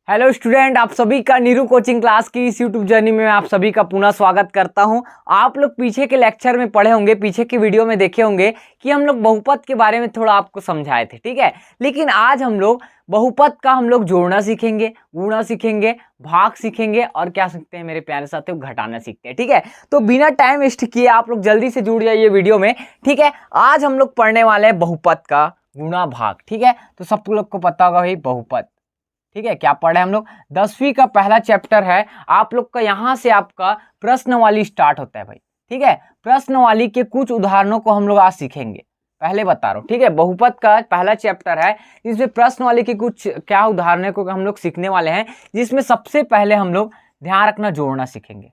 Hello student, आप सभी का नीरू कोचिंग क्लास की इस यूट्यूब जर्नी में मैं आप सभी का पुनः स्वागत करता हूं। आप लोग पीछे के लेक्चर में पढ़े होंगे, पीछे की वीडियो में देखे होंगे कि हम लोग बहुपद के बारे में थोड़ा आपको समझाए थे, ठीक है। लेकिन आज हम लोग बहुपद का जोड़ना सीखेंगे, गुणा सीखेंगे, भाग सीखेंगे और क्या सीखते हैं मेरे प्यारे साथियों, घटाना सीखते हैं, ठीक है। तो बिना टाइम वेस्ट किए आप लोग जल्दी से जुड़ जाइए वीडियो में, ठीक है। आज हम लोग पढ़ने वाले हैं बहुपद का गुणा भाग, ठीक है। तो सब लोग को पता होगा भाई बहुपद, ठीक है। क्या पढ़े हम लोग, 10वीं का पहला चैप्टर है आप लोग का। यहां से आपका प्रश्नवाली स्टार्ट होता है भाई, ठीक है। प्रश्नवाली के कुछ उदाहरणों को हम लोग आज सीखेंगे, पहले बता रहा हूं, ठीक है। बहुपद का पहला चैप्टर है, जिसमें प्रश्नवाली के कुछ क्या उदाहरणों को हम लोग सीखने वाले हैं, जिसमें सबसे पहले हम लोग ध्यान रखना जोड़ना सीखेंगे।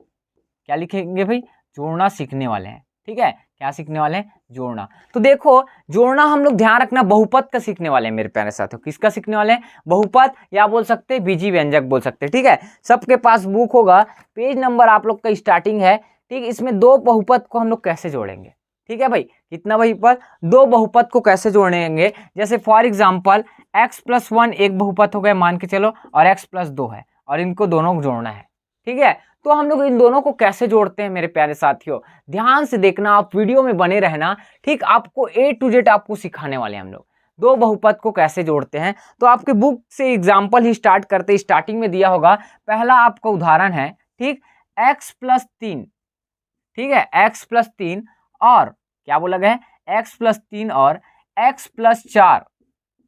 क्या लिखेंगे भाई, जोड़ना सीखने वाले हैं, ठीक है। क्या सीखने वाले हैं, जोड़ना। तो देखो, जोड़ना हम लोग ध्यान रखना बहुपद का सीखने वाले हैं मेरे प्यारे साथियों। किसका सीखने वाले हैं, बहुपद, या बोल सकते हैं बीजी व्यंजक बोल सकते हैं, ठीक है। सबके पास बुक होगा, पेज नंबर आप लोग का स्टार्टिंग है, ठीक। इसमें दो बहुपद को हम लोग कैसे जोड़ेंगे, ठीक है भाई। कितना बहुपद, दो बहुपद को कैसे जोड़ेंगे। जैसे फॉर एग्जाम्पल x+1 एक बहुपद हो गया मान के चलो, और x+2 है, और इनको दोनों को जोड़ना है, ठीक है। तो हम लोग इन दोनों को कैसे जोड़ते हैं मेरे प्यारे साथियों, ध्यान से देखना, आप वीडियो में बने रहना, ठीक। आपको A to Z आपको सिखाने वाले हैं हम लोग, दो बहुपद को कैसे जोड़ते हैं। तो आपके बुक से एग्जाम्पल ही स्टार्ट करते, स्टार्टिंग में दिया होगा, पहला आपका उदाहरण है, ठीक, x+3, ठीक है। x+3 और क्या बोला गया है, x+3 और x+4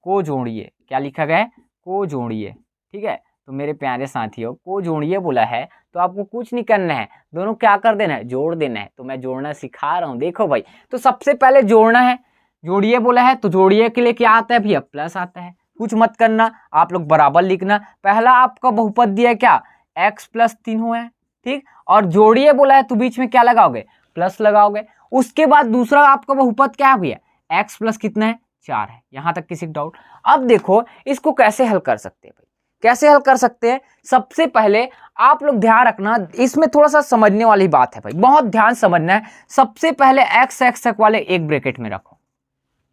को जोड़िए। क्या लिखा गया है, को जोड़िए, ठीक है। तो मेरे प्यारे साथियों, को जोड़िए बोला है, तो आपको कुछ नहीं करना है, दोनों क्या कर देना है, जोड़ देना है। तो मैं जोड़ना सिखा रहा हूं, देखो भाई। तो सबसे पहले जोड़ना है, जोड़िए बोला है, तो जोड़िए के लिए क्या आता है भैया, प्लस आता है। कुछ मत करना, आप लोग बराबर लिखना। पहला आपका बहुपद दिया है क्या, x+3 हुआ है, ठीक। और जोड़िए बोला है, तो बीच में क्या लगाओगे, प्लस लगाओगे। उसके बाद दूसरा आपका बहुपद क्या है भैया, x प्लस कितना है, 4 है। यहां तक किसी डाउट। अब देखो इसको कैसे हल कर सकते हैं भाई, कैसे हल कर सकते हैं। सबसे पहले आप लोग ध्यान रखना, इसमें थोड़ा सा समझने वाली बात है भाई, बहुत ध्यान समझना है। सबसे पहले x वाले एक ब्रैकेट में रखो।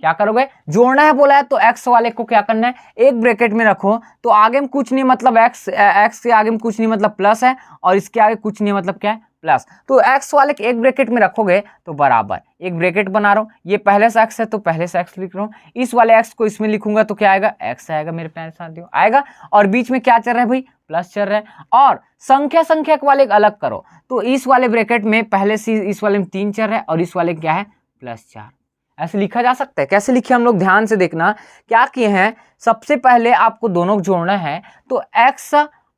क्या करोगे, जोड़ना है बोला है, तो x वाले को क्या करना है, एक ब्रैकेट में रखो। तो आगे में कुछ नहीं मतलब x के आगे में कुछ नहीं मतलब प्लस है, और इसके आगे कुछ नहीं मतलब क्या है, प्लस। तो x वाले के एक ब्रैकेट में रखोगे तो बराबर, एक ब्रैकेट बना रहा हूं, ये पहले से x है तो पहले से x लिख रहा हूं। इस वाले x को इसमें लिखूंगा तो क्या आएगा, x आएगा मेरे प्यारे साथियों, आएगा। और बीच में क्या चल रहा है भाई, प्लस चल रहा है। और संख्या वाले अलग करो, तो इस वाले ब्रैकेट में पहले से इस वाले में 3 चल रहा है, और इस वाले क्या है, +4। ऐसे लिखा जा सकता है। कैसे लिखे हम लोग, ध्यान से देखना। क्या किए हैं, सबसे पहले आपको दोनों को जोड़ना है, तो x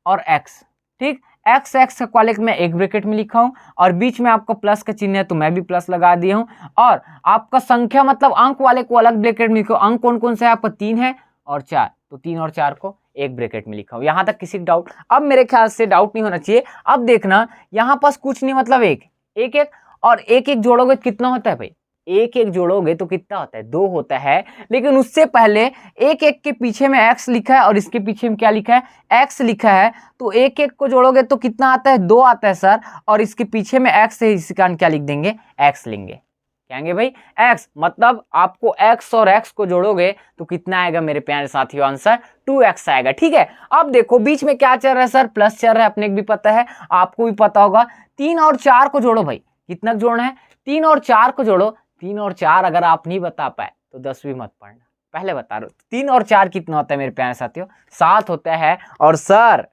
और x, ठीक। x वाले मैं एक ब्रैकेट में लिखा हूं, और बीच में आपका प्लस का चिन्ह है तो मैं भी प्लस लगा दिया हूं। और आपका संख्या मतलब अंक वाले को अलग ब्रैकेट में लिखो। अंक कौन कौन से है आपका, 3 है और 4, तो 3 और 4 को एक ब्रैकेट में लिखा हूं। यहां तक किसी डाउट, अब मेरे ख्याल से डाउट नहीं होना चाहिए। अब देखना, यहां पास कुछ नहीं मतलब एक एक, और एक जोड़ोगे कितना होता है भाई, एक जोड़ोगे तो कितना होता है, 2 होता है। लेकिन उससे पहले एक के पीछे में x लिखा है, और इसके पीछे में क्या लिखा है, x लिखा है। तो एक को जोड़ोगे तो कितना आता है, 2 आता है सर, और इसके पीछे में x है, इसका क्या लिख देंगे, x लेंगे। कहेंगे भाई x, मतलब आपको x और x को जोड़ोगे तो कितना आएगा मेरे प्यारे साथियों, आंसर 2x आएगा, ठीक है। अब देखो बीच में क्या चल रहा है सर, प्लस चल रहा है, अपने को भी पता है, आपको भी पता होगा। 3 और 4 को जोड़ो भाई, कितना जोड़ना है, 3 और 4 को जोड़ो। 3 और 4 अगर आप नहीं बता पाए तो 10वीं मत पढ़ना, पहले बता रहा हूं। 3 और 4 कितना होता है मेरे प्यारे साथियों, 7 होता है। और सर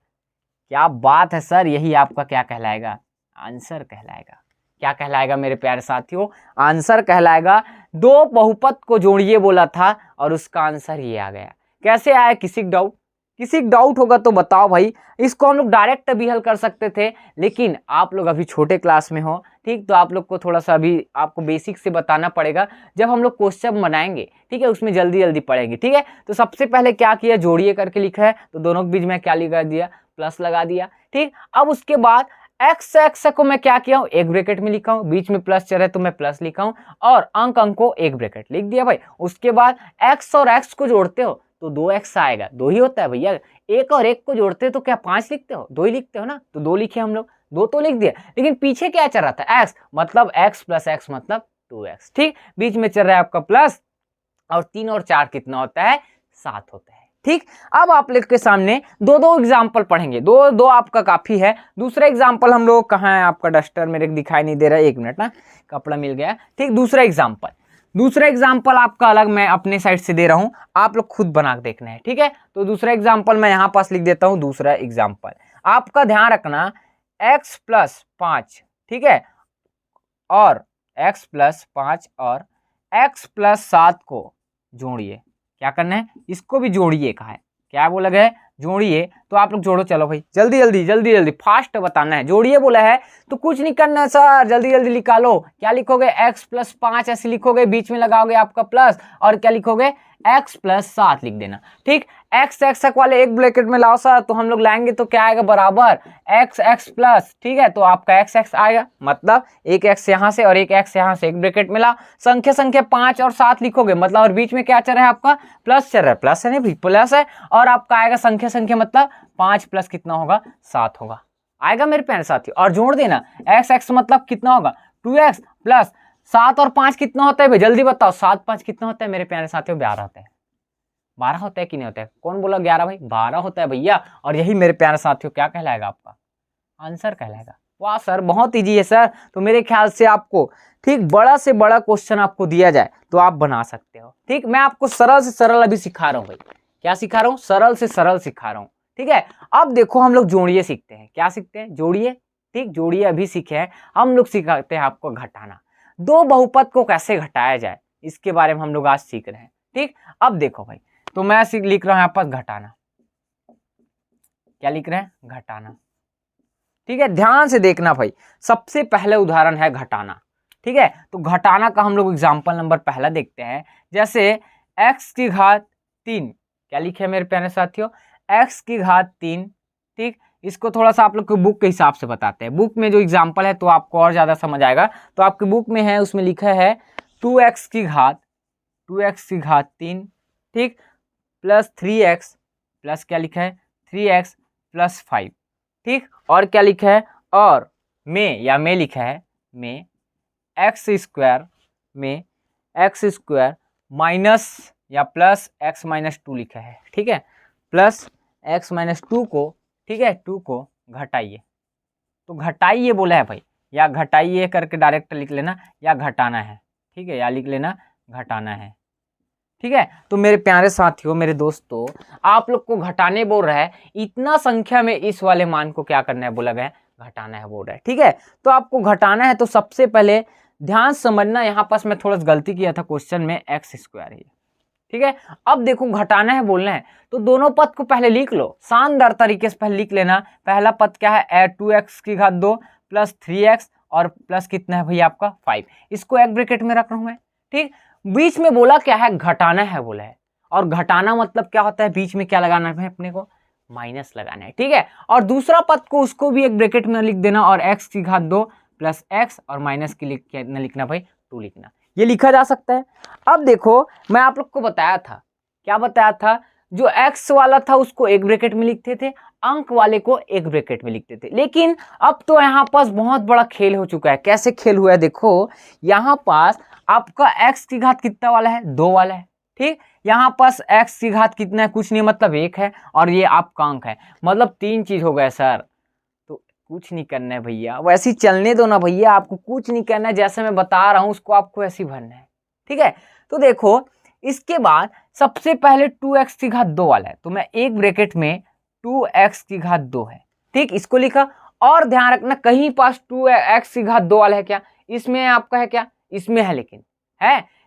क्या बात है सर, यही आपका क्या कहलाएगा, आंसर कहलाएगा। क्या कहलाएगा मेरे प्यारे साथियों, आंसर कहलाएगा। दो बहुपद को जोड़िए बोला था, और उसका आंसर ये आ गया। कैसे आया, किसी डाउट, किसी डाउट होगा तो बताओ भाई। इसको हम लोग डायरेक्ट भी हल कर सकते थे, लेकिन आप लोग अभी छोटे क्लास में हो, ठीक। तो आप लोग को थोड़ा सा अभी आपको बेसिक से बताना पड़ेगा। जब हम लोग क्वेश्चन बनाएंगे, ठीक है, उसमें जल्दी जल्दी पढ़ेंगे, ठीक है। तो सबसे पहले क्या किया, जोड़िए करके लिखा है, तो दोनों के बीच में क्या लगा दिया, प्लस लगा दिया, ठीक। अब उसके बाद x को मैं क्या किया हूं, एक ब्रैकेट में लिखा हूं, बीच में प्लस चल रहा है तो मैं प्लस लिखा हूं, और अंक को एक ब्रैकेट लिख दिया भाई। उसके बाद x और x को जोड़ते हो तो 2x आएगा, 2 ही होता है भैया। एक और एक को जोड़ते हो तो क्या 5 लिखते हो, 2 ही लिखते हो ना, तो 2 लिखे हम लोग, 2 तो लिख दिया। लेकिन पीछे क्या चल रहा था, x, मतलब x प्लस x मतलब 2x, ठीक। बीच में चल रहा है आपका प्लस, और 3 और 4 कितना होता है, 7 होता है। ठीक, अब आप लोग के सामने दो दो एग्जाम्पल पढ़ेंगे, दो दो आपका काफी है। दूसरा एग्जाम्पल हम लोग, कहाँ है आपका डस्टर, मेरे को दिखाई नहीं दे रहा है, 1 मिनट ना, कपड़ा मिल गया। ठीक, दूसरा एग्जाम्पल आपका अलग मैं अपने साइड से दे रहा हूं, आप लोग खुद बना के देखना है। ठीक है, तो दूसरा एग्जाम्पल मैं यहाँ पास लिख देता हूं। दूसरा एग्जाम्पल आपका ध्यान रखना, x + 5, ठीक है, और x + 5 और x + 7 को जोड़िए। क्या करना है, इसको भी जोड़िए। कहा है, क्या बोला गया है, जोड़िए। तो आप लोग जोड़ो, चलो भाई, जल्दी जल्दी जल्दी जल्दी फास्ट बताना है। जोड़िए बोला है तो कुछ नहीं करना है सर, जल्दी जल्दी निकालो। क्या लिखोगे, x + 5 ऐसे लिखोगे, बीच में लगाओगे आपका प्लस, और क्या लिखोगे, x + 7 लिख देना। ठीक, x वाले एक ब्रैकेट में लाओ सर, तो हम लोग लाएंगे तो क्या आएगा, बराबर x प्लस। ठीक है, तो आपका x आएगा, मतलब एक x यहाँ से और एक x यहाँ से, एक ब्रैकेट में लाओ। संख्या 5 और 7 लिखोगे, मतलब और बीच में क्या चल रहा है आपका, प्लस चल रहा है, प्लस है नहीं, प्लस है। और आपका आएगा संख्या मतलब 5 प्लस कितना होगा, 7 होगा, आएगा मेरे प्यारे साथी। और जोड़ देना, x मतलब कितना होगा, 2x प्लस 7 और 5 कितना होता है भाई, जल्दी बताओ, 7 5 कितना होता है मेरे प्यारे साथियों, 12 होता है। 12 होता है कि नहीं होता है, कौन बोला 11 भाई, 12 होता है भैया। और यही मेरे प्यारे साथियों क्या कहलाएगा, आपका आंसर कहलाएगा। वाह सर, बहुत इजी है सर। तो मेरे ख्याल से आपको, ठीक, बड़ा से बड़ा क्वेश्चन आपको दिया जाए तो आप बना सकते हो। ठीक, मैं आपको सरल से सरल अभी सिखा रहा हूँ भाई। क्या सिखा रहा हूँ, सरल से सरल सिखा रहा हूँ। ठीक है, अब देखो हम लोग जोड़िए सीखते हैं। क्या सीखते हैं, जोड़िए। ठीक, जोड़िए अभी सीखे हैं, हम लोग सिखाते हैं आपको घटाना। दो बहुपद को कैसे घटाया जाए, इसके बारे में हम लोग आज सीख रहे हैं। ठीक, अब देखो भाई, तो मैं लिख रहा हूं यहाँ पर घटाना। क्या लिख रहे हैं, घटाना। ठीक है, ध्यान से देखना भाई, सबसे पहले उदाहरण है घटाना। ठीक है, तो घटाना का हम लोग एग्जाम्पल नंबर पहला देखते हैं। जैसे x⁻3, क्या लिखे मेरे प्यारे साथियों, x⁻3। ठीक, इसको थोड़ा सा आप लोग को बुक के हिसाब से बताते हैं। बुक में जो एग्जाम्पल है तो आपको और ज्यादा समझ आएगा। तो आपकी बुक में है, उसमें लिखा है 2x⁻3, ठीक, प्लस 3x प्लस क्या लिखा है, 3x + 5। ठीक, और क्या लिखा है, और में लिखा है, में x² माइनस या प्लस x - 2 लिखा है। ठीक है, प्लस x - 2 को, ठीक है, 2 को घटाइए। तो घटाइए बोला है भाई, या घटाइए करके डायरेक्ट लिख लेना, या घटाना है। ठीक है, या लिख लेना घटाना है। ठीक है, तो मेरे प्यारे साथियों, मेरे दोस्तों, आप लोग को घटाने बोल रहा है, इतना संख्या में इस वाले मान को क्या करना है, बोला गया घटाना है बोल रहा है। ठीक है, तो आपको घटाना है, तो सबसे पहले ध्यान समझना, यहाँ पास मैं थोड़ा सा गलती किया था क्वेश्चन में, x² है। ठीक है, अब देखो घटाना है बोलना है, तो दोनों पद को पहले लिख लो, शानदार तरीके से पहले लिख लेना। पहला पद क्या है, 2x⁻2 प्लस 3x और प्लस कितना है भैया आपका 5, इसको एक ब्रैकेट में रख रहा हूं मैं। ठीक, बीच में बोला क्या है, घटाना है बोला है, और घटाना मतलब क्या होता है, बीच में क्या लगाना है अपने को, माइनस लगाना है। ठीक है, और दूसरा पद को, उसको भी एक ब्रैकेट में लिख देना, और x⁻2 प्लस x और माइनस के लिए क्या लिखना भाई, 2 लिखना। ये लिखा जा सकता है। अब देखो, मैं आप लोग को बताया था, क्या बताया था, जो x वाला था उसको एक ब्रैकेट में लिखते थे, अंक वाले को एक ब्रैकेट में लिखते थे। लेकिन अब तो यहाँ पास बहुत बड़ा खेल हो चुका है। कैसे खेल हुआ है, देखो यहाँ पास आपका x⁻ कितना वाला है, 2 वाला है। ठीक, यहाँ पास x⁻ कितना है, कुछ नहीं, मतलब 1 है, और ये आपका अंक है, मतलब 3 चीज हो गए सर। तो कुछ नहीं करना है भैया, वैसे ही चलने दो ना भैया, आपको कुछ नहीं करना है, जैसे मैं बता रहा हूँ उसको आपको ऐसे ही भरना है। ठीक है, तो देखो इसके बाद सबसे पहले 2x⁻2 वाला है, तो मैं एक ब्रैकेट में 2x⁻2 है। ठीक, इसको लिखा, और ध्यान रखना कहीं पास 2x⁻2 वाला है क्या, इसमें आपका है क्या, इसमें है,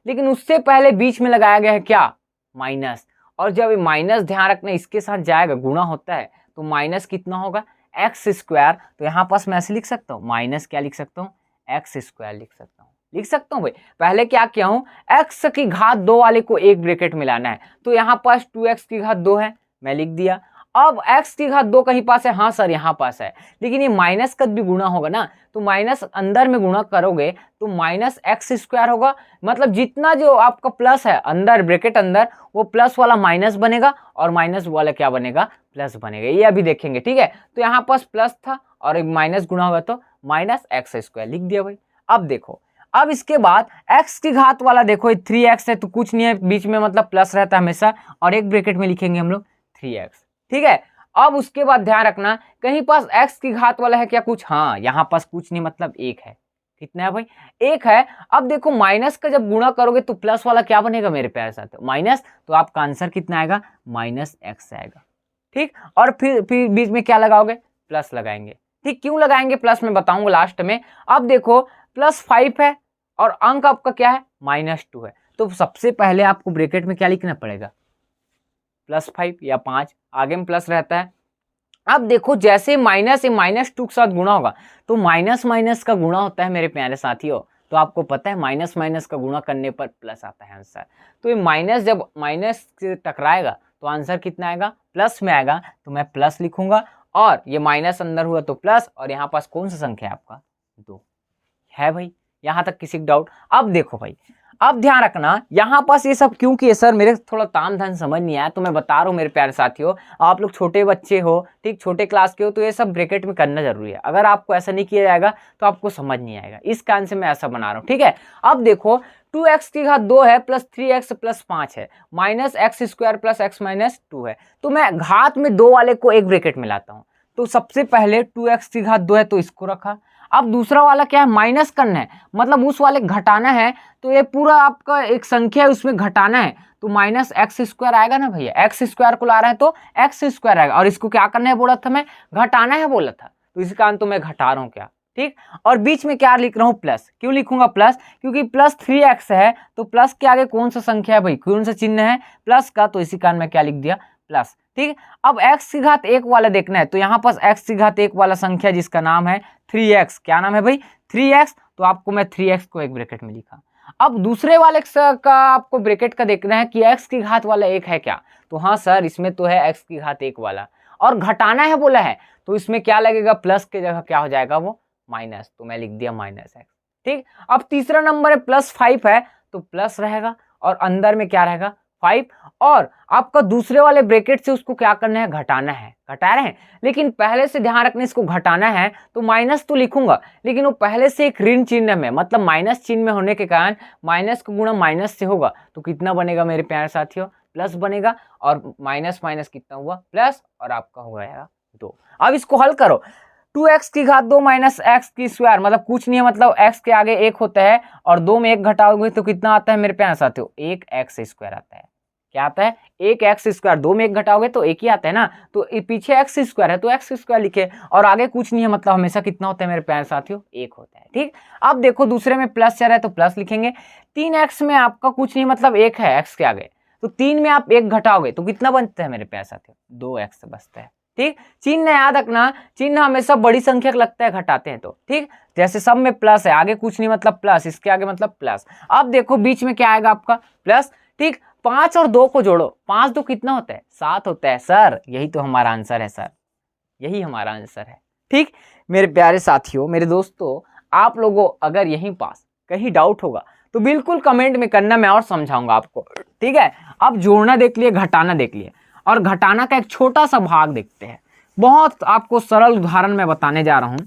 लेकिन उससे पहले बीच में लगाया गया है क्या, माइनस। और जब ये माइनस, ध्यान रखना इसके साथ जाएगा, गुणा होता है, तो माइनस कितना होगा, x²। तो यहाँ पास मैं ऐसे लिख सकता हूँ, माइनस क्या लिख सकता हूँ, x² लिख सकता हूँ भाई। पहले क्या किया हूँ, x⁻2 वाले को एक ब्रैकेट में लाना है, तो यहाँ पास 2x⁻2 है, मैं लिख दिया। अब x⁻2 कहीं पास है, हाँ सर यहाँ पास है, लेकिन ये माइनस का भी गुणा होगा ना, तो माइनस अंदर में गुणा करोगे तो माइनस x² होगा, मतलब जितना जो आपका प्लस है अंदर ब्रैकेट अंदर, वो प्लस वाला माइनस बनेगा, और माइनस वाला क्या बनेगा, प्लस बनेगा। ये अभी देखेंगे। ठीक है, तो यहाँ पास प्लस था और एक माइनस गुणा होगा, तो माइनस x² लिख दिया भाई। अब देखो, अब इसके बाद x⁻ वाला देखो, 3x है तो कुछ नहीं है, बीच में मतलब प्लस रहता है हमेशा, और एक ब्रैकेट में लिखेंगे हम लोग 3x। ठीक है, अब उसके बाद ध्यान रखना कहीं पास x की घात वाला है क्या कुछ? हाँ, यहाँ पास कुछ नहीं, मतलब 1 है। कितना है भाई? 1 है। अब देखो माइनस का जब गुणा करोगे तो प्लस वाला क्या बनेगा मेरे प्यारे साथियों? माइनस। तो आपका आंसर कितना आएगा? -x आएगा। ठीक, और फिर बीच में क्या लगाओगे? प्लस लगाएंगे। ठीक, क्यों लगाएंगे प्लस मैं बताऊंगा लास्ट में। अब देखो +5 है और अंक आपका क्या है? -2 है। तो सबसे पहले आपको ब्रैकेट में क्या लिखना पड़ेगा? +5 या 5, आगे में प्लस रहता है। अब देखो जैसे माइनस -2 के साथ गुणा होगा तो माइनस माइनस का गुणा होता है मेरे प्यारे साथियों। तो आपको पता है माइनस माइनस का गुणा करने पर प्लस आता है आंसर। तो ये माइनस जब माइनस से टकराएगा तो आंसर कितना आएगा? प्लस में आएगा। तो मैं प्लस लिखूंगा और ये माइनस अंदर हुआ तो प्लस, और यहाँ पास कौन सा संख्या है आपका? 2 है भाई। यहाँ तक किसी डाउट? अब देखो भाई, अब ध्यान रखना यहाँ पास ये सब क्यों किए सर, मेरे थोड़ा ताम धाम समझ नहीं आया, तो मैं बता रहा हूँ मेरे प्यारे साथियों, आप लोग छोटे बच्चे हो, ठीक, छोटे क्लास के हो, तो ये सब ब्रैकेट में करना जरूरी है। अगर आपको ऐसा नहीं किया जाएगा तो आपको समझ नहीं आएगा, इस कारण से मैं ऐसा बना रहा हूँ। ठीक है, अब देखो 2x की घात 2 है प्लस 3x प्लस 5 है minus x square plus x minus 2 है। तो मैं घात में 2 वाले को एक ब्रैकेट में लाता हूँ। तो सबसे पहले 2x की घात 2 है तो इसको रखा। अब दूसरा वाला क्या है? माइनस करना है, मतलब उस वाले घटाना है। तो ये पूरा आपका एक संख्या है उसमें घटाना है, तो -x² आएगा ना भैया। x² को ला रहे हैं तो x² आएगा, और इसको क्या करना है बोला था मैं? घटाना है बोला था। तो इस कारण तो मैं घटा रहा हूँ क्या, ठीक। और बीच में क्या लिख रहा हूँ? प्लस। क्यों लिखूंगा प्लस? क्योंकि प्लस 3x है, तो प्लस के आगे कौन सा संख्या है भाई? कौन सा चिन्ह है? प्लस का। तो इसी कारण मैं क्या लिख दिया? प्लस। ठीक। अब x की घात 1 वाला देखना है, तो यहाँ पास x की घात 1 वाला संख्या जिसका नाम है 3x। क्या नाम है भाई? 3x। तो आपको मैं 3x को एक ब्रैकेट में लिखा। अब दूसरे वाले का आपको ब्रैकेट का देखना है कि x की घात वाला 1 है क्या? तो हाँ सर, इसमें तो है x की घात 1 वाला, और घटाना है बोला है, तो इसमें क्या लगेगा? प्लस के जगह क्या हो जाएगा? वो माइनस। तो मैं लिख दिया -x। ठीक। अब तीसरा नंबर है +5 है, तो प्लस रहेगा, और अंदर में क्या रहेगा? 5। और आपका दूसरे वाले ब्रैकेट से उसको क्या करना है? घटाना है। घटा रहे हैं, लेकिन पहले से ध्यान रखना, इसको घटाना है तो माइनस तो लिखूंगा, लेकिन वो पहले से एक ऋण चिन्ह में, मतलब माइनस चिन्ह में होने के कारण माइनस का गुणा माइनस से होगा, तो कितना बनेगा मेरे प्यारे साथियों? प्लस बनेगा। और माइनस माइनस कितना हुआ? प्लस, और आपका हो गया 2। अब इसको हल करो। 2x की घात 2 माइनस एक्स की स्क्वायर, मतलब कुछ नहीं है, मतलब x के आगे 1 होता है, और 2 में 1 घटाओगे तो कितना आता है मेरे प्यारे साथियों? 1x² आता है। क्या आता है? 1x²। 2 में 1 घटाओगे तो 1 ही आता है ना, तो पीछे x² है तो x² लिखे, और आगे कुछ नहीं है, मतलब हमेशा कितना होता है मेरे प्यारे साथियों? 1 होता है। ठीक। अब देखो दूसरे में प्लस चल रहा है तो प्लस लिखेंगे। 3x में आपका कुछ नहीं, मतलब 1 है x के आगे, तो 3 में आप 1 घटाओगे तो कितना बनता है मेरे प्यारे साथियों? 2x बचता है। ठीक। चिन्ह याद रखना, चिन्ह हमेशा बड़ी संख्या लगता है घटाते हैं तो, ठीक। जैसे सब में प्लस है, आगे कुछ नहीं, मतलब प्लस, इसके आगे मतलब प्लस। अब देखो बीच में क्या आएगा आपका? प्लस। ठीक। 5 और 2 को जोड़ो, 5 2 कितना होता है? 7 होता है सर। यही तो हमारा आंसर है सर, यही हमारा आंसर है। ठीक। मेरे प्यारे साथियों, मेरे दोस्तों, आप लोगों अगर यहीं पास कहीं डाउट होगा तो बिल्कुल कमेंट में करना, मैं और समझाऊंगा आपको। ठीक है। अब जोड़ना देख लिए, घटाना देख लिए, और घटाना का एक छोटा सा भाग देखते हैं। बहुत आपको सरल उदाहरण मैं बताने जा रहा हूं,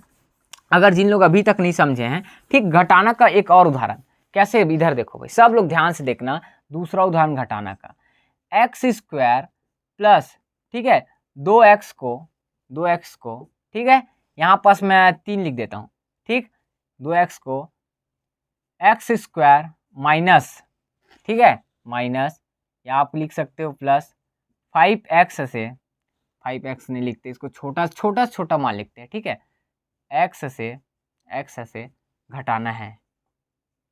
अगर जिन लोग अभी तक नहीं समझे हैं। ठीक। घटाना का एक और उदाहरण कैसे? इधर देखो भाई, सब लोग ध्यान से देखना। दूसरा उदाहरण घटाना का, x² प्लस, ठीक है, 2x को, ठीक है, यहां पास मैं 3 लिख देता हूं। ठीक। 2x को x² माइनस, ठीक है, माइनस, या आप लिख सकते हो प्लस 5x से, 5x नहीं लिखते, इसको छोटा मान लिखते हैं। ठीक है, x से घटाना है।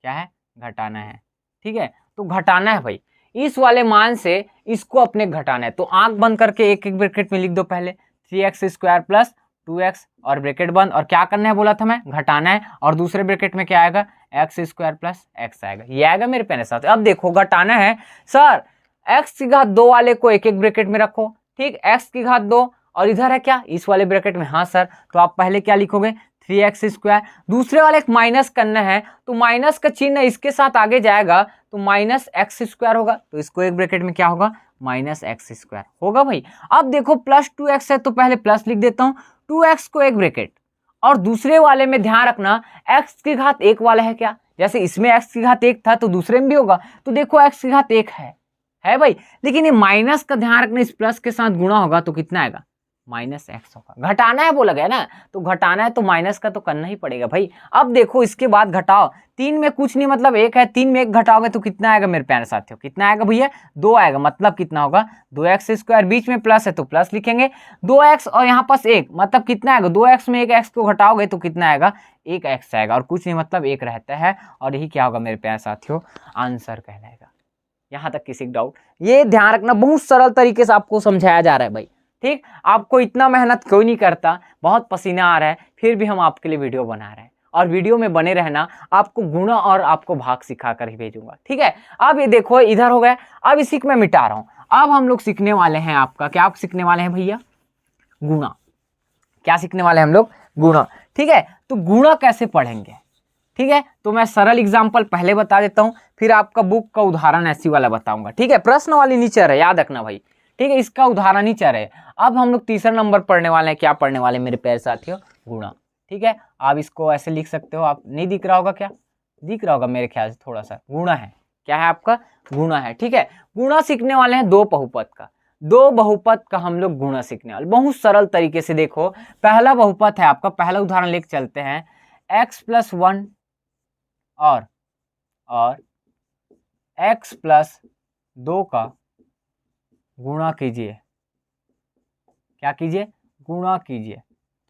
क्या है? घटाना है। ठीक है, तो घटाना है भाई, इस वाले मान से इसको अपने घटाना है, तो आंख बंद करके एक एक ब्रैकेट में लिख दो। पहले 3x² प्लस 2x, और ब्रैकेट बंद, और क्या करना है बोला था मैं? घटाना है। और दूसरे ब्रैकेट में क्या आएगा? x² प्लस x आएगा। ये आएगा मेरे प्यारे साथ। अब देखो घटाना है सर, x की घात 2 वाले को एक एक ब्रैकेट में रखो। ठीक। x की घात 2, और इधर है क्या? इस वाले ब्रैकेट में। हाँ सर, तो आप पहले क्या लिखोगे? 3x²। दूसरे वाले एक माइनस करना है, तो माइनस का चिन्ह इसके साथ आगे जाएगा, तो -x² होगा, तो इसको एक ब्रैकेट में क्या होगा? -x² होगा भाई। अब देखो प्लस 2x है, तो पहले प्लस लिख देता हूं, 2x को एक ब्रैकेट, और दूसरे वाले में ध्यान रखना x की घात 1 वाला है क्या? जैसे इसमें x की घात 1 था तो दूसरे में भी होगा, तो देखो x की घात 1 है है भाई। लेकिन ये माइनस का ध्यान रखना, इस प्लस के साथ गुणा होगा तो कितना आएगा, माइनस एक्स होगा। घटाना है बोला गया ना, तो घटाना है तो माइनस का तो करना ही पड़ेगा भाई। अब देखो इसके बाद घटाओ, 3 में कुछ नहीं मतलब 1 है, 3 में 1 घटाओगे तो कितना आएगा मेरे प्यारे साथियों, कितना आएगा भैया, 2 आएगा। मतलब कितना होगा, 2x², बीच में प्लस है तो प्लस लिखेंगे, 2x और यहाँ पास 1 मतलब कितना आएगा, 2x में 1x को घटाओगे तो कितना आएगा, 1x आएगा। और कुछ नहीं मतलब 1 रहता है, और यही क्या होगा मेरे प्यारे साथियों, आंसर कहलाएगा। यहाँ तक किसी डाउट, ये ध्यान रखना, बहुत सरल तरीके से आपको समझाया जा रहा है भाई। ठीक, आपको इतना मेहनत कोई नहीं करता, बहुत पसीना आ रहा है, फिर भी हम आपके लिए वीडियो बना रहे हैं। और वीडियो में बने रहना, आपको गुणा और आपको भाग सिखा कर ही भेजूंगा। ठीक है, अब ये देखो इधर हो गया, अब इसी को मैं मिटा रहा हूं। अब हम लोग सीखने वाले हैं आपका क्या, आप सीखने वाले हैं भैया गुणा। क्या सीखने वाले हैं हम लोग, गुणा। ठीक है, तो गुणा कैसे पढ़ेंगे, ठीक है, तो मैं सरल एग्जाम्पल पहले बता देता हूं, फिर आपका बुक का उदाहरण ऐसी वाला बताऊंगा। ठीक है, प्रश्न वाली नीचे है, याद रखना भाई। ठीक है, इसका उदाहरण नीचे है। अब हम लोग तीसरा नंबर पढ़ने वाले हैं, क्या पढ़ने वाले हैं मेरे प्यारे साथियों, गुणा। ठीक है, आप इसको ऐसे लिख सकते हो, आप नहीं दिख रहा होगा, क्या दिख रहा होगा मेरे ख्याल से थोड़ा सा, गुणा है, क्या है आपका, गुणा है। ठीक है, गुणा सीखने वाले हैं दो बहुपद का, दो बहुपद का हम लोग गुणा सीखने वाले, बहुत सरल तरीके से। देखो पहला बहुपद है आपका, पहला उदाहरण लेके चलते हैं, x+1 और x+2 का गुणा कीजिए। क्या कीजिए, गुणा कीजिए।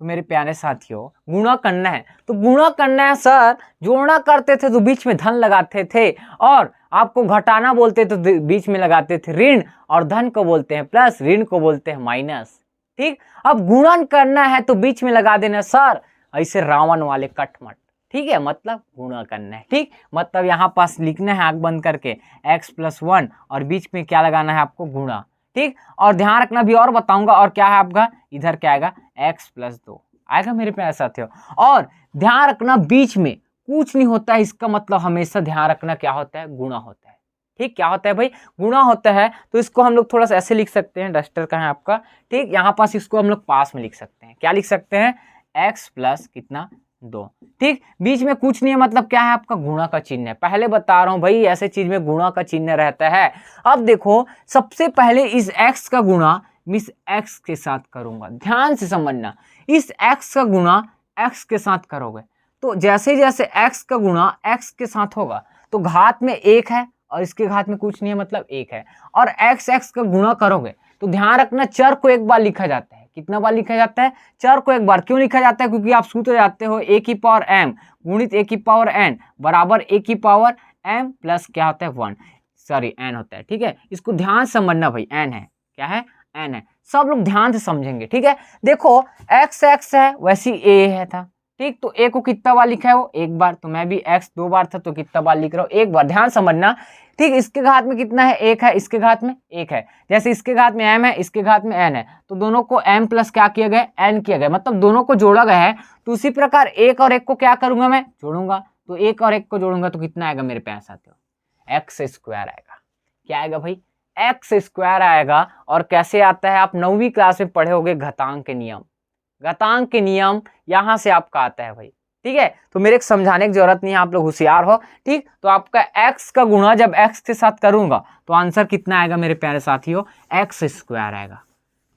तो मेरे प्यारे साथियों गुणा करना है, तो गुणा करना है सर, जोड़ना करते थे तो बीच में धन लगाते थे, और आपको घटाना बोलते तो बीच में लगाते थे ऋण, और धन को बोलते हैं प्लस, ऋण को बोलते हैं माइनस। ठीक, अब गुणन करना है तो बीच में लगा देना सर ऐसे रावण वाले कटमट। ठीक है, मतलब गुणा करना है। ठीक, मतलब यहाँ पास लिखना है आंख बंद करके x+1 और बीच में क्या लगाना है आपको, गुणा। ठीक, और ध्यान रखना भी और बताऊंगा, और क्या है आपका इधर क्या आएगा, x+2 आएगा मेरे प्यारे साथियों। और ध्यान रखना बीच में कुछ नहीं होता है, इसका मतलब हमेशा ध्यान रखना क्या होता है, गुणा होता है। ठीक, क्या होता है भाई, गुणा होता है। तो इसको हम लोग थोड़ा सा ऐसे लिख सकते हैं, डस्टर का है आपका। ठीक, यहाँ पास इसको हम लोग पास में लिख सकते हैं, क्या लिख सकते हैं, x+ कितना, 2। ठीक, बीच में कुछ नहीं है मतलब क्या है आपका, गुणा का चिन्ह है। पहले बता रहा हूं भाई ऐसे चीज में गुणा का चिन्ह रहता है। अब देखो सबसे पहले इस x का गुणा मिस x के साथ करूंगा, ध्यान से समझना, इस x का गुणा x के साथ करोगे तो जैसे जैसे x का गुणा x के साथ होगा तो घात में 1 है और इसके घात में कुछ नहीं है मतलब 1 है, और x का गुणा करोगे तो ध्यान रखना चर को एक बार लिखा जाता है। कितना बार लिखा जाता है, चर को एक बार। क्यों लिखा जाता है, क्योंकि आप सूत्र जाते हो a⁴m गुणित a⁴n बराबर a⁴m प्लस क्या होता है 1, सॉरी n होता है। ठीक है, इसको ध्यान से समझना भाई, n है, क्या है, n है, सब लोग ध्यान से समझेंगे। ठीक है, देखो x है वैसी a है था। ठीक, तो a को कितना बार लिखा है, वो एक बार, तो मैं भी x 2 बार था तो कितना बार लिख रहा हूँ, एक बार, ध्यान समझना। ठीक, इसके घात में कितना है, 1 है, इसके घात में 1 है, जैसे इसके घात में m है, इसके घात में n है, तो दोनों को m प्लस क्या किया गया, n किया गया, मतलब दोनों को जोड़ा गया है। तो उसी प्रकार एक और एक को क्या करूंगा, मैं जोड़ूंगा, तो एक और एक को जोड़ूंगा तो कितना आएगा मेरे प्यारे साथियों, x² आएगा। क्या आएगा भाई, x² आएगा। और कैसे आता है, आप 9वीं क्लास में पढ़े होगे घातांक के नियम, घातांक के नियम यहाँ से आपका आता है भाई। ठीक है, तो मेरे को समझाने की जरूरत नहीं है, आप लोग होशियार हो। ठीक, तो आपका x का गुणा जब x के साथ करूंगा तो आंसर कितना आएगा मेरे प्यारे साथियों, x² आएगा।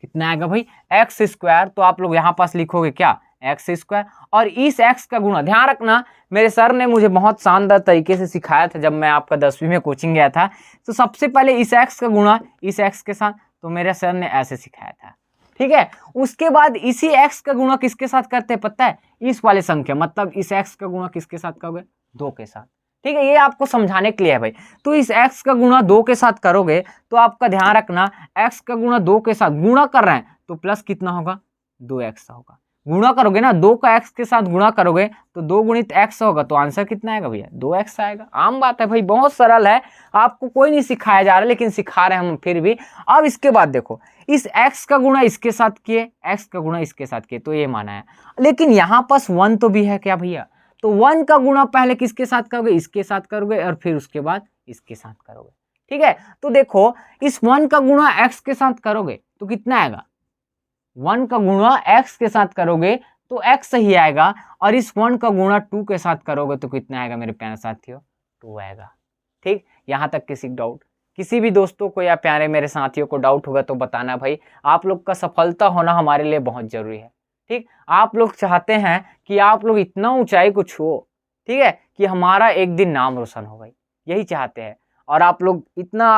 कितना आएगा भाई, x²। तो आप लोग यहाँ पास लिखोगे क्या, x², और इस x का गुणा, ध्यान रखना मेरे सर ने मुझे बहुत शानदार तरीके से सिखाया था जब मैं आपका 10वीं में कोचिंग गया था। तो सबसे पहले इस x का गुणा इस x के साथ, तो मेरे सर ने ऐसे सिखाया था। ठीक है, उसके बाद इसी x का गुणा किसके साथ करते हैं पता है, इस वाले संख्या, मतलब इस x का गुणा किसके साथ करोगे, 2 के साथ। ठीक है, ये आपको समझाने के लिए है भाई। तो इस x का गुणा 2 के साथ करोगे तो आपका ध्यान रखना x का गुणा 2 के साथ गुणा कर रहे हैं तो प्लस कितना होगा, 2x होगा। गुणा करोगे ना, 2 का x के साथ गुणा करोगे तो 2 गुणित x होगा, तो आंसर कितना आएगा भैया, 2x आएगा। आम बात है भाई, बहुत सरल है, आपको कोई नहीं सिखाया जा रहा, लेकिन सिखा रहे हैं हम फिर भी। अब इसके बाद देखो इस x का गुणा इसके साथ किए, x का गुणा इसके साथ किए, तो ये माना है। लेकिन यहाँ पास 1 तो भी है क्या भैया, तो 1 का गुणा पहले किसके साथ करोगे, इसके साथ करोगे, और फिर उसके बाद इसके साथ करोगे। ठीक है, तो देखो इस 1 का गुणा x के साथ करोगे तो कितना आएगा, 1 का गुणा x के साथ करोगे तो x ही आएगा, और इस 1 का गुणा 2 के साथ करोगे तो कितना आएगा मेरे प्यारे साथियों, 2 आएगा। ठीक, यहाँ तक किसी डाउट, किसी भी दोस्तों को या प्यारे मेरे साथियों को डाउट होगा तो बताना भाई। आप लोग का सफलता होना हमारे लिए बहुत ज़रूरी है। ठीक, आप लोग चाहते हैं कि आप लोग इतना ऊंचाई को छुओ, ठीक है, कि हमारा एक दिन नाम रोशन हो भाई, यही चाहते हैं। और आप लोग इतना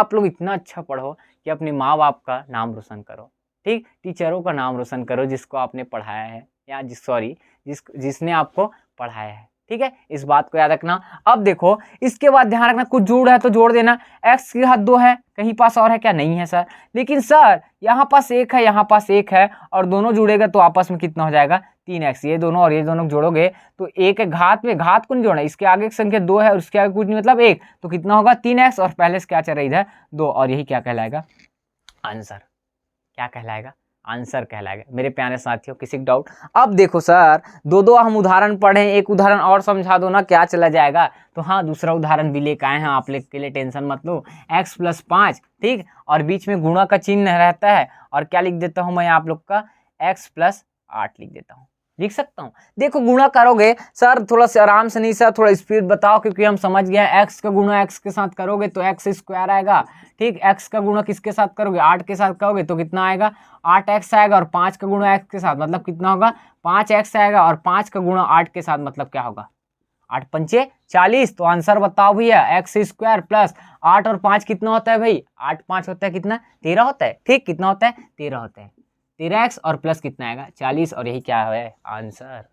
अच्छा पढ़ो कि अपने माँ बाप का नाम रोशन करो, ठीक, टीचरों का नाम रोशन करो जिसको आपने पढ़ाया है, या जिसने आपको पढ़ाया है, ठीक है, इस बात को याद रखना। अब देखो इसके बाद ध्यान रखना, कुछ जोड़ है तो जोड़ देना। x की घात 2 है, कहीं पास और है क्या? नहीं है सर। लेकिन सर यहाँ पास 1 है, यहाँ पास 1 है, और दोनों जुड़ेगा तो आपस में कितना हो जाएगा? 3x। ये दोनों और ये दोनों जोड़ोगे तो एक घात में घात को नहीं जोड़ना, इसके आगे एक संख्या 2 है और उसके आगे कुछ नहीं मतलब 1, तो कितना होगा? 3x, और पहले से क्या चल रहा है इधर? 2, और यही क्या कहलाएगा? आंसर। क्या कहलाएगा? आंसर कहलाएगा मेरे प्यारे साथियों। किसी डाउट? अब देखो सर दो हम उदाहरण पढ़े, एक उदाहरण और समझा दो ना, क्या चला जाएगा? तो हाँ, दूसरा उदाहरण भी लेकर आए हैं आप लोग के लिए, टेंशन मत लो। x + 5, ठीक, और बीच में गुणा का चिन्ह रहता है, और क्या लिख देता हूँ मैं आप लोग का? x + 8 लिख देता हूँ, लिख सकता हूँ। देखो गुणा करोगे सर, थोड़ा सा आराम से नहीं सर, थोड़ा स्पीड बताओ, क्योंकि हम समझ गए x का गुणा x के साथ करोगे तो x² आएगा, ठीक। x का गुणा किसके साथ करोगे? 8 के साथ करोगे तो कितना आएगा? 8x आएगा, और 5 का गुणा x के साथ मतलब कितना होगा? 5x आएगा, और 5 का गुणा 8 के साथ मतलब क्या होगा? 8 पंचे 40। तो आंसर बताओ भैया, x² + 8 और 5 कितना होता है भाई? 8 5 होता है कितना? 13 होता है, ठीक। कितना होता है? 13 होता है। 13x और प्लस कितना आएगा? 40, और यही क्या है? आंसर।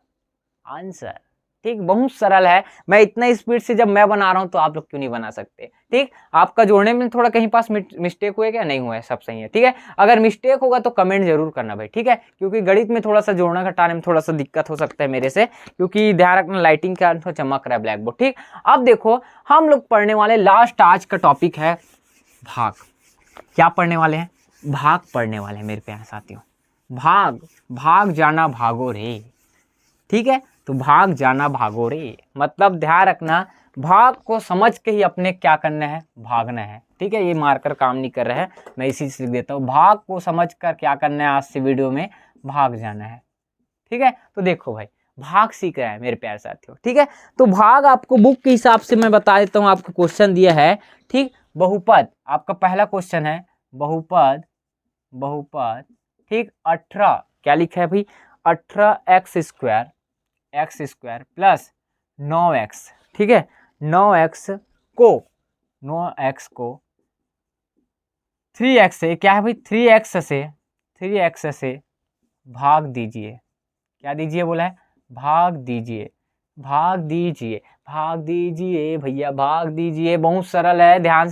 आंसर, ठीक, बहुत सरल है। मैं इतना स्पीड से जब मैं बना रहा हूं तो आप लोग क्यों नहीं बना सकते? ठीक, आपका जोड़ने में थोड़ा कहीं पास मिस्टेक हुआ क्या? नहीं हुआ है, सब सही है, ठीक है। अगर मिस्टेक होगा तो कमेंट जरूर करना भाई, ठीक है, क्योंकि गणित में थोड़ा सा जोड़ना घटाने में थोड़ा सा दिक्कत हो सकता है मेरे से, क्योंकि ध्यान रखना लाइटिंग के कारण चमक रहा है ब्लैक बोर्ड, ठीक। अब देखो हम लोग पढ़ने वाले लास्ट आज का टॉपिक है भाग। क्या पढ़ने वाले हैं? भाग पढ़ने वाले हैं मेरे प्यारे साथियों। भाग जाना भागो रे, ठीक है। तो भाग जाना भागो रे मतलब ध्यान रखना, भाग को समझ के ही अपने क्या करना है? भागना है, ठीक है। ये मार्कर काम नहीं कर रहा है, मैं इसी से लिख देता हूँ। भाग को समझ कर क्या करना है? आज से वीडियो में भाग जाना है, ठीक है। तो देखो भाई, भाग सीख रहा है मेरे प्यारे साथियों, ठीक है। तो भाग आपको बुक के हिसाब से मैं बता देता हूँ, आपको क्वेश्चन दिया है, ठीक। बहुपद आपका पहला क्वेश्चन है, बहुपद, ठीक। 18 क्या लिखा है भाई? 18x² + 9x, ठीक है। 9x को 3x से, क्या है भाई? 3x से भाग दीजिए। क्या दीजिए बोला है? भाग दीजिए भैया, भाग दीजिए। बहुत सरल है, ध्यान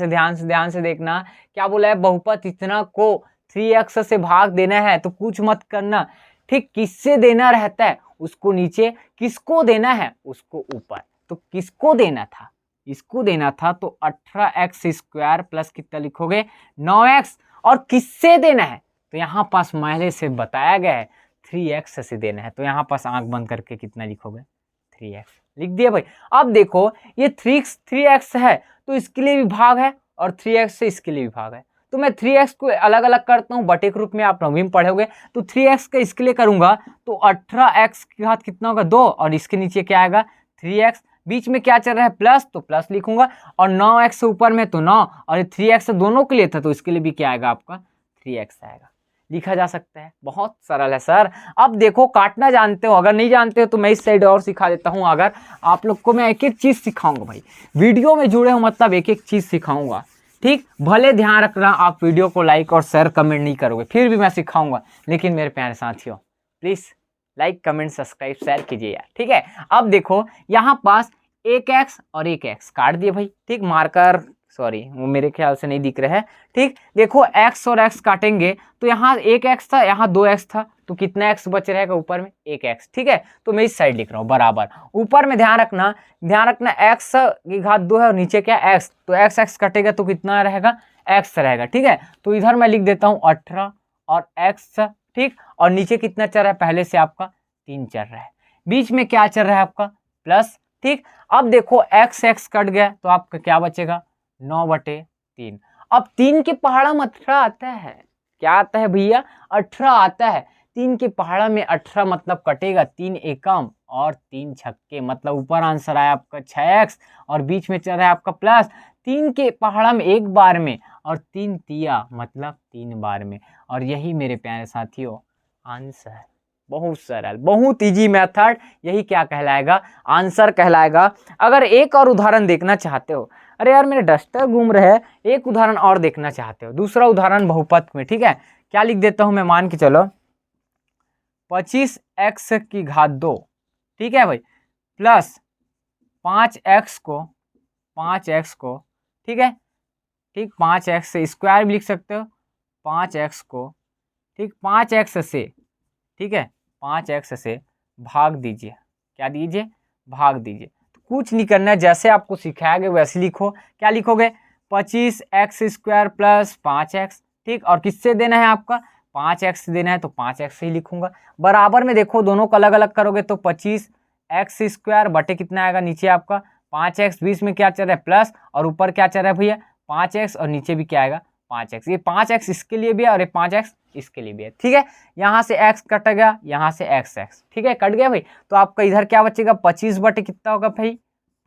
से देखना। क्या बोला है? बहुपद इतना को 3x से भाग देना है, तो कुछ मत करना, ठीक। किससे देना रहता है? उसको नीचे। किसको देना है? उसको ऊपर। तो किसको देना था? इसको देना था, तो 18x² प्लस कितना लिखोगे? 9x। और किससे देना है? तो यहाँ पास पहले से बताया गया है 3x से देना है, तो यहाँ पास आंख बंद करके कितना लिखोगे? 3x लिख दिया भाई। अब देखो ये 3x है तो इसके लिए भी भाग है, और 3x से इसके लिए भी भाग है। तो मैं 3x को अलग अलग करता हूँ, बटे के रूप में, आप नवीं में पढ़ोगे। तो 3x का इसके लिए करूंगा तो 18x की घात कितना होगा? 2, और इसके नीचे क्या आएगा? 3x। बीच में क्या चल रहा है? प्लस, तो प्लस लिखूंगा, और 9x से ऊपर में तो 9, और 3x दोनों के लिए था, तो इसके लिए भी क्या आएगा आपका? 3x आएगा। लिखा जा सकता है, बहुत सरल है सर। अब देखो काटना जानते हो, अगर नहीं जानते हो तो मैं इस साइड और सिखा देता हूँ। अगर आप लोग को मैं एक एक चीज सिखाऊंगा भाई, वीडियो में जुड़े हो मतलब एक एक चीज सिखाऊंगा, ठीक। भले ध्यान रखना आप वीडियो को लाइक और शेयर कमेंट नहीं करोगे, फिर भी मैं सिखाऊंगा, लेकिन मेरे प्यारे साथियों please like comment subscribe share कीजिए यार, ठीक है। अब देखो यहाँ पास 1x और 1x काट दिए भाई, ठीक। मार्कर सॉरी वो मेरे ख्याल से नहीं दिख रहा है, ठीक। देखो x और x काटेंगे तो यहाँ 1x था, यहाँ 2x था, तो कितना x बच रहेगा ऊपर में? 1x, ठीक है। तो मैं इस साइड लिख रहा हूँ बराबर। ऊपर में ध्यान रखना x की घात 2 है और नीचे क्या? x, तो x कटेगा तो कितना रहेगा? x रहेगा, ठीक है। तो इधर मैं लिख देता हूँ 18 और x, ठीक। और नीचे कितना चल रहा है? पहले से आपका 3 चल रहा है। बीच में क्या चल रहा है आपका? प्लस, ठीक। अब देखो x कट गया तो आपका क्या बचेगा? 9/3। अब 3 के पहाड़ा में 18 आता है। क्या आता है भैया? 18 आता है। 3 के पहाड़ा में 18 मतलब कटेगा 3 एकम और 3 छक्के, मतलब ऊपर आंसर आया आपका 6x, और बीच में चल रहा है आपका प्लस। 3 के पहाड़ा में एक बार में और 3 तिया मतलब 3 बार में। और यही मेरे प्यारे साथियों आंसर। बहुत सरल, बहुत इजी मेथड, यही क्या कहलाएगा, आंसर कहलाएगा। अगर एक और उदाहरण देखना चाहते हो, अरे यार मेरे डस्टर घूम रहे हैं, एक उदाहरण और देखना चाहते हो, दूसरा उदाहरण बहुपद में, ठीक है, क्या लिख देता हूं मैं, मान के चलो 25x की घात 2, ठीक है भाई, प्लस 5x को, ठीक है, ठीक 5x से स्क्वायर भी लिख सकते हो, 5x को, ठीक 5x से, ठीक है, 5x से भाग दीजिए, क्या दीजिए, भाग दीजिए। तो कुछ नहीं करना है, जैसे आपको सिखाया गया वैसे लिखो। क्या लिखोगे, 25x² प्लस 5x, ठीक, और किससे देना है आपका, 5x से देना है, तो 5x से ही लिखूंगा। बराबर में देखो, दोनों को अलग अलग करोगे तो 25x² बटे कितना आएगा, नीचे आपका 5x, बीच में क्या चल रहा है प्लस, और ऊपर क्या चल रहा है भैया 5x, और नीचे भी क्या आएगा 5x। ये 5x इसके लिए भी है और ये 5x इसके लिए भी है, ठीक है। यहाँ से x कट गया, यहाँ से x, ठीक है, कट गया भाई। तो आपका इधर क्या बचेगा, 25 बटे कितना होगा भाई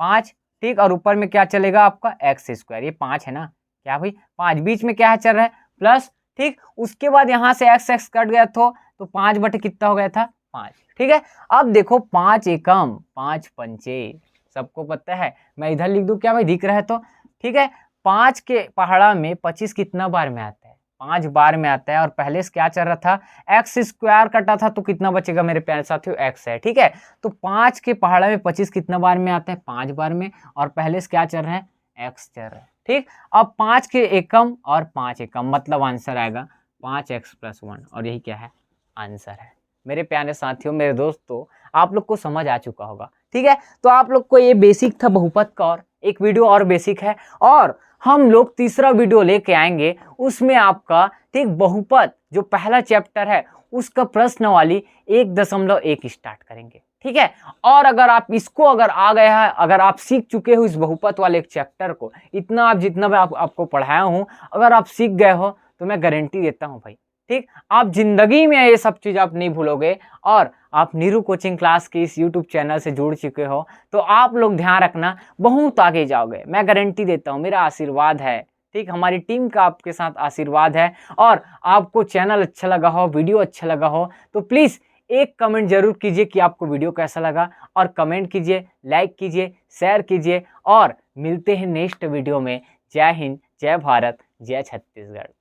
5, ठीक, और ऊपर में क्या चलेगा आपका x², ये 5 है ना, क्या भाई 5, बीच में क्या है चल रहा है प्लस, ठीक। उसके बाद यहाँ से x कट गया तो 5 बटे कितना हो गया था 5, ठीक है। अब देखो 5 एकम 5 पंचे, सबको पता है, मैं इधर लिख दूं क्या भाई, दिख रहा है तो, ठीक है। 5 के पहाड़ा में 25 कितना बार में आता है, 5 बार में आता है, और पहले से क्या चल रहा था x² कटा था, तो कितना बचेगा मेरे प्यारे साथियों x है, ठीक है। तो 5 के पहाड़ा में 25 कितना बार में आता है, 5 बार में, और पहले से क्या चल रहा है x चल रहा है, ठीक। अब 5 के एकम और 5 एकम मतलब आंसर आएगा 5x + 1, और यही क्या है आंसर है। मेरे प्यारे साथियों, मेरे दोस्तों, आप लोग को समझ आ चुका होगा, ठीक है। तो आप लोग को ये बेसिक था बहुपद का, और एक वीडियो और बेसिक है, और हम लोग तीसरा वीडियो लेके आएंगे, उसमें आपका, ठीक, बहुपद जो पहला चैप्टर है उसका प्रश्नावली 1.1 स्टार्ट करेंगे, ठीक है। और अगर आप इसको अगर आ गए हैं, अगर आप सीख चुके हो इस बहुपद वाले एक चैप्टर को, इतना आप जितना मैं आपको पढ़ाया हूँ, अगर आप सीख गए हो तो मैं गारंटी देता हूँ भाई, ठीक, आप जिंदगी में ये सब चीज़ आप नहीं भूलोगे। और आप नीरू कोचिंग क्लास के इस यूट्यूब चैनल से जुड़ चुके हो तो आप लोग ध्यान रखना, बहुत आगे जाओगे, मैं गारंटी देता हूँ, मेरा आशीर्वाद है, ठीक, हमारी टीम का आपके साथ आशीर्वाद है। और आपको चैनल अच्छा लगा हो, वीडियो अच्छा लगा हो, तो प्लीज़ एक कमेंट जरूर कीजिए कि आपको वीडियो कैसा लगा, और कमेंट कीजिए, लाइक कीजिए, शेयर कीजिए, और मिलते हैं नेक्स्ट वीडियो में। जय हिंद, जय भारत, जय छत्तीसगढ़।